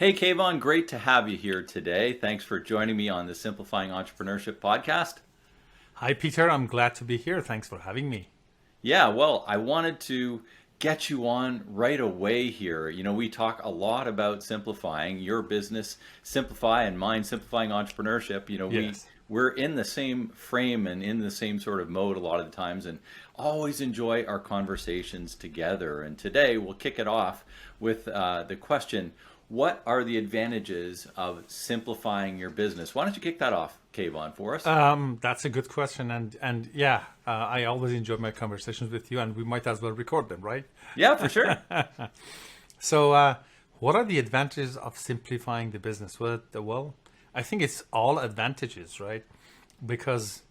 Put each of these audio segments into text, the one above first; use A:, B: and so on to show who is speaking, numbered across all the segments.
A: Hey, Kayvon, great to have you here today. Thanks for joining me on the Simplifying Entrepreneurship podcast.
B: Hi, Peter. I'm glad to be here. Thanks for having me.
A: Yeah, well, I wanted to get you on right away here. We talk a lot about simplifying your business, simplify, and mine, simplifying entrepreneurship.
B: Yes.
A: We're in the same frame and in the same sort of mode a lot of the times, and always enjoy our conversations together. And today we'll kick it off with the question: what are the advantages of simplifying your business? Why don't you kick that off, Kayvon, for us?
B: That's a good question, and yeah, I always enjoy my conversations with you, and we might as well record them, right?
A: Yeah, for sure.
B: So, what are the advantages of simplifying the business? Well, I think it's all advantages, right? Because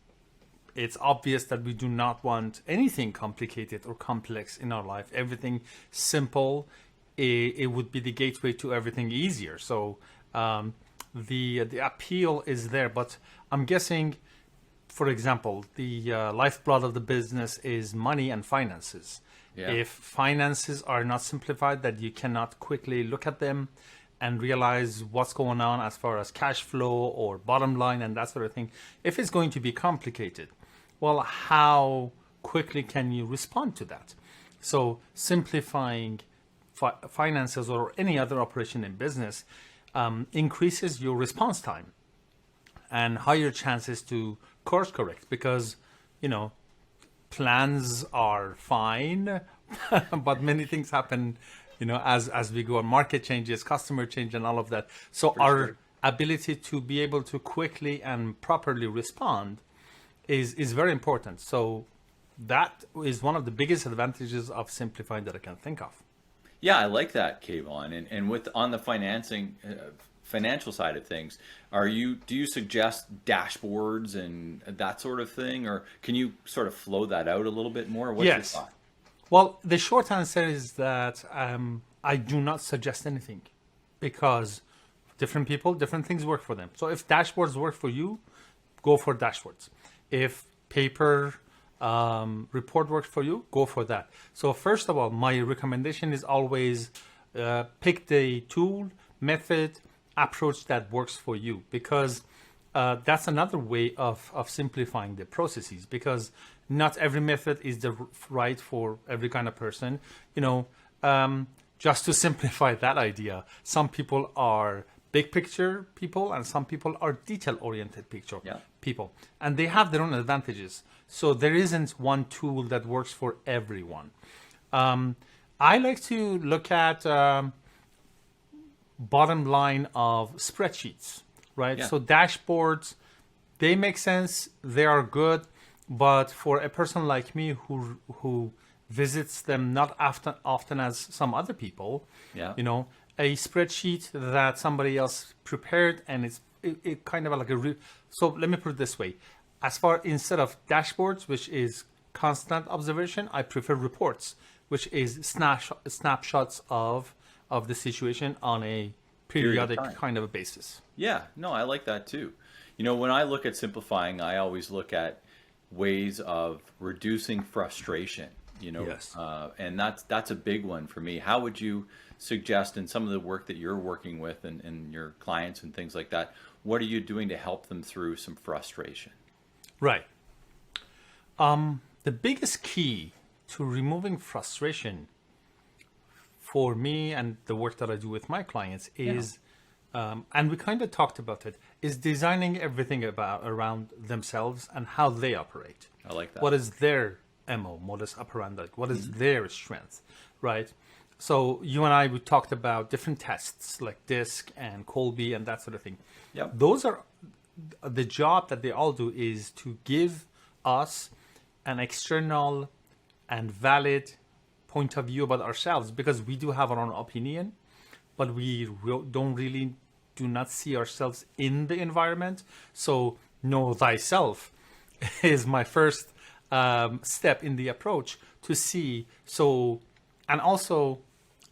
B: it's obvious that we do not want anything complicated or complex in our life. Everything simple, it would be the gateway to everything easier. So the appeal is there, but I'm guessing, for example, the lifeblood of the business is money and finances.
A: Yeah.
B: If finances are not simplified, that you cannot quickly look at them and realize what's going on as far as cash flow or bottom line and that sort of thing. If it's going to be complicated, well, how quickly can you respond to that? So simplifying finances or any other operation in business increases your response time and higher chances to course correct, because plans are fine but many things happen as we go on. Market changes, customer change, and all of that. So
A: For
B: our
A: sure.
B: ability to be able to quickly and properly respond is very important. So that is one of the biggest advantages of simplifying that I can think of.
A: Yeah, I like that, Kayvon. And with on the financial side of things, do you suggest dashboards and that sort of thing, or can you sort of flow that out a little bit more? What's your
B: Yes.
A: thought?
B: Well, the short answer is that I do not suggest anything, because different people, different things work for them. So if dashboards work for you, go for dashboards. If paper report works for you, go for that. So first of all, my recommendation is always pick the tool, method, approach that works for you, because that's another way of simplifying the processes, because not every method is the right for every kind of person. Just to simplify that idea, some people are big picture people and some people are detail oriented picture
A: Yeah.
B: people, and they have their own advantages. So there isn't one tool that works for everyone. I like to look at bottom line of spreadsheets, right?
A: Yeah.
B: So dashboards, they make sense, they are good, but for a person like me who visits them not often as some other people,
A: Yeah.
B: a spreadsheet that somebody else prepared, and it kind of like so let me put it this way: instead of dashboards, which is constant observation, I prefer reports, which is snapshots of the situation on a
A: Period of
B: periodic
A: time.
B: kind of a basis.
A: Yeah, no, I like that too. When I look at simplifying, I always look at ways of reducing frustration,
B: Yes.
A: and that's a big one for me. How would you suggest, in some of the work that you're working with and your clients and things like that, what are you doing to help them through some frustration?
B: Right. The biggest key to removing frustration for me and the work that I do with my clients is, and we kind of talked about it, is designing everything around themselves and how they operate.
A: I like that.
B: What is their MO, modus operandi? What is their strength, right? So you and I, we talked about different tests like DISC and Colby and that sort of thing.
A: Yep.
B: Those are the job that they all do, is to give us an external and valid point of view about ourselves, because we do have our own opinion, but we do not see ourselves in the environment. So know thyself is my first step in the approach to see. So, and also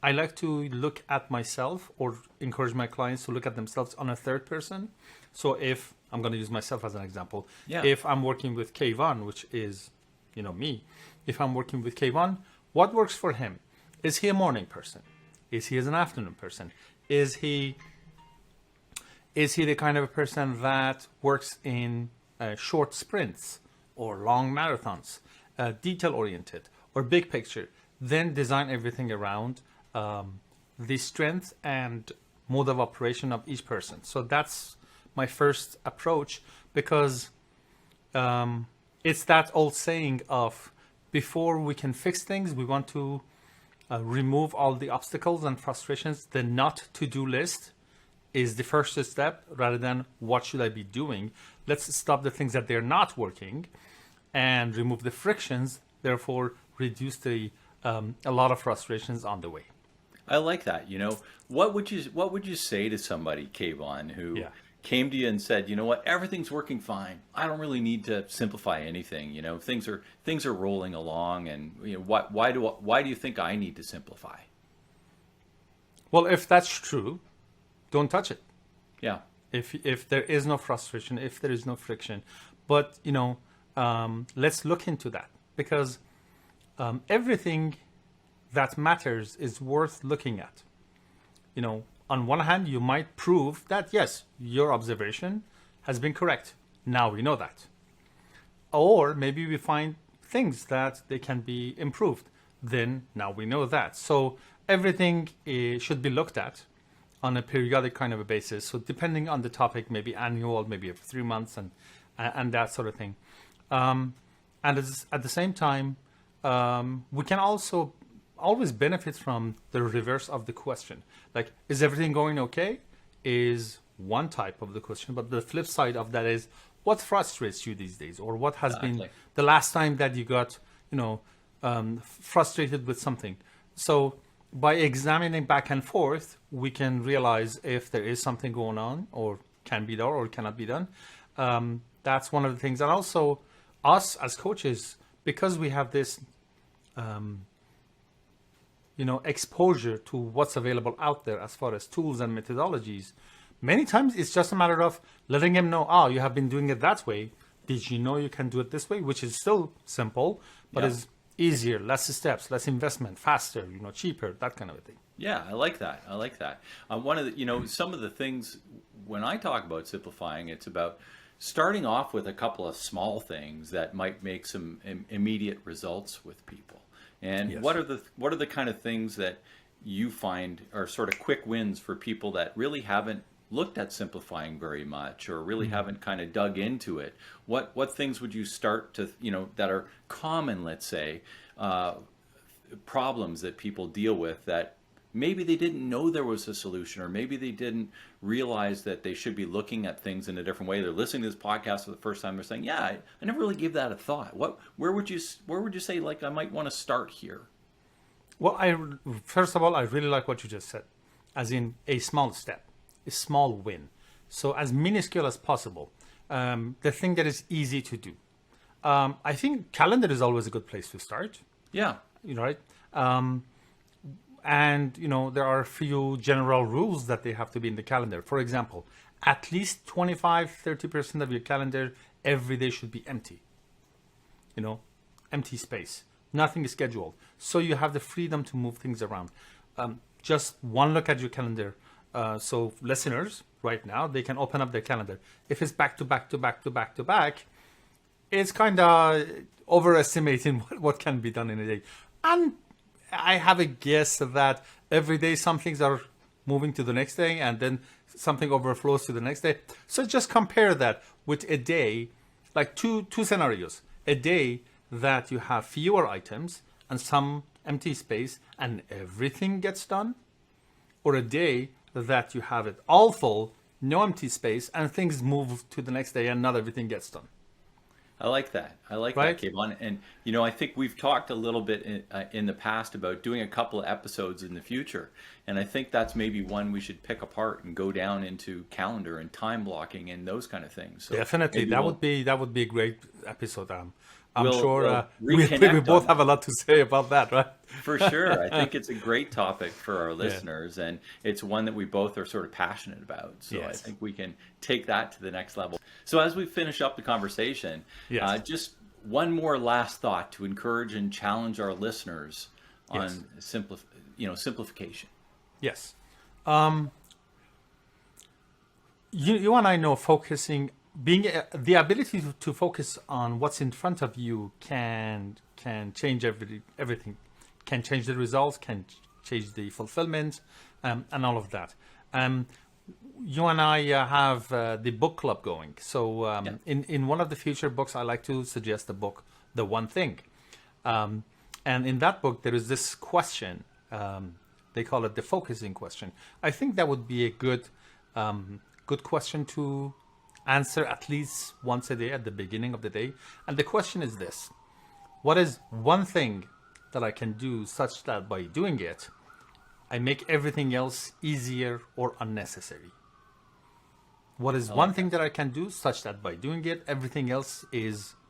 B: I like to look at myself, or encourage my clients to look at themselves on a third person. So if I'm going to use myself as an example,
A: Yeah.
B: if I'm working with Kayvon, which is, me, if I'm working with Kayvon, what works for him? Is he a morning person? Is he an afternoon person? Is he Is he the kind of a person that works in short sprints or long marathons, detail oriented or big picture? Then design everything around the strength and mode of operation of each person. So that's my first approach, because it's that old saying of, before we can fix things, we want to remove all the obstacles and frustrations. The not to do list is the first step, rather than what should I be doing. Let's stop the things that they're not working and remove the frictions, therefore reduce the a lot of frustrations on the way.
A: I like that. What would you say to somebody, Kayvon, who
B: Yeah.
A: came to you and said, you know what, everything's working fine. I don't really need to simplify anything. Things are rolling along, and why do you think I need to simplify?
B: Well, if that's true, don't touch it.
A: Yeah.
B: If there is no frustration, if there is no friction, but let's look into that, because everything that matters is worth looking at. On one hand, you might prove that yes, your observation has been correct. Now we know that. Or maybe we find things that they can be improved. Then now we know that. So everything should be looked at on a periodic kind of a basis. So depending on the topic, maybe annual, maybe every 3 months, and that sort of thing. And at the same time, we can also always benefit from the reverse of the question. Like, is everything going okay? Is one type of the question, but the flip side of that is, what frustrates you these days, or what has been the last time that you got, frustrated with something. So by examining back and forth, we can realize if there is something going on, or can be done, or cannot be done. That's one of the things. And also, us as coaches, because we have this exposure to what's available out there as far as tools and methodologies, many times it's just a matter of letting them know, you have been doing it that way. Did you know you can do it this way? Which is still simple, but is easier, less steps, less investment, faster, cheaper, that kind of a thing.
A: Yeah, I like that. One of the, some of the things when I talk about simplifying, it's about starting off with a couple of small things that might make some immediate results with people. And
B: Yes.
A: what are the kind of things that you find are sort of quick wins for people that really haven't looked at simplifying very much, or really haven't kind of dug into it? What things would you start to, that are common, let's say, problems that people deal with that maybe they didn't know there was a solution, or maybe they didn't realize that they should be looking at things in a different way. They're listening to this podcast for the first time. They're saying, yeah, I never really gave that a thought. Where would you say, like, I might want to start here?
B: Well, first of all, I really like what you just said, as in a small step, a small win. So as minuscule as possible, the thing that is easy to do. I think calendar is always a good place to start.
A: Yeah.
B: Right? And, there are a few general rules that they have to be in the calendar. For example, at least 25-30% of your calendar every day should be empty. Empty space. Nothing is scheduled. So you have the freedom to move things around. Just one look at your calendar. So listeners, right now, they can open up their calendar. If it's back to back to back to back to back, it's kind of overestimating what can be done in a day. And I have a guess that every day some things are moving to the next day, and then something overflows to the next day. So just compare that with a day, like two scenarios. A day that you have fewer items and some empty space and everything gets done, or a day that you have it all full, no empty space, and things move to the next day and not everything gets done.
A: I like that.
B: Right?
A: That, Kayvon. And, I think we've talked a little bit in the past about doing a couple of episodes in the future. And I think that's maybe one we should pick apart and go down into calendar and time blocking and those kind of things. So
B: definitely. That would be a great episode. I'm
A: We'll
B: sure we
A: reconnect
B: both
A: on
B: have a lot to say about that, right?
A: For sure. I think it's a great topic for our listeners, and it's one that we both are sort of passionate about. So I
B: Yes.
A: think we can take that to the next level. So as we finish up the conversation,
B: Yes.
A: just one more last thought to encourage and challenge our listeners on simplification.
B: Yes. You and I know focusing, being the ability to focus on what's in front of you can change everything, can change the results, can change the fulfillment, and all of that. You and I have the book club going. So in one of the future books, I like to suggest the book, The One Thing. And in that book, there is this question. They call it the focusing question. I think that would be a good question to answer at least once a day at the beginning of the day. And the question is this: what is one thing that I can do such that by doing it, I make everything else easier or unnecessary? What is one thing that I can do such that by doing it, everything else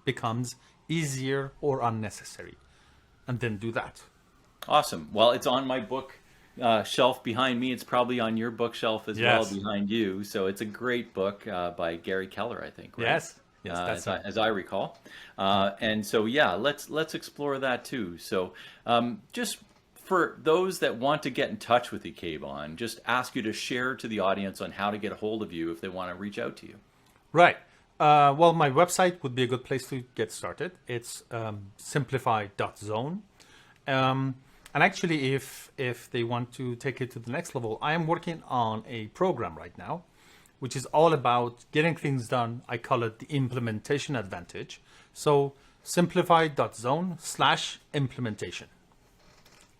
B: becomes easier or unnecessary? And then do that.
A: Awesome. Well, it's on my book shelf behind me. It's probably on your bookshelf as well behind you. So it's a great book by Gary Keller, I think. Right?
B: Yes, that's right.
A: As I recall. And so yeah, let's explore that too. So just for those that want to get in touch with you, Kayvon, just ask you to share to the audience on how to get a hold of you if they want to reach out to you.
B: Right. Well, my website would be a good place to get started. It's simplify.zone. And actually, if they want to take it to the next level, I am working on a program right now, which is all about getting things done. I call it the implementation advantage. So simplify.zone/implementation.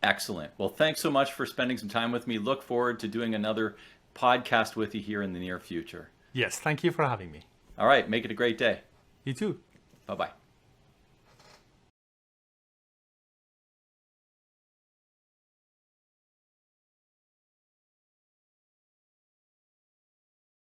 A: Excellent. Well, thanks so much for spending some time with me. Look forward to doing another podcast with you here in the near future.
B: Yes, thank you for having me.
A: All right. Make it a great day.
B: You too.
A: Bye-bye.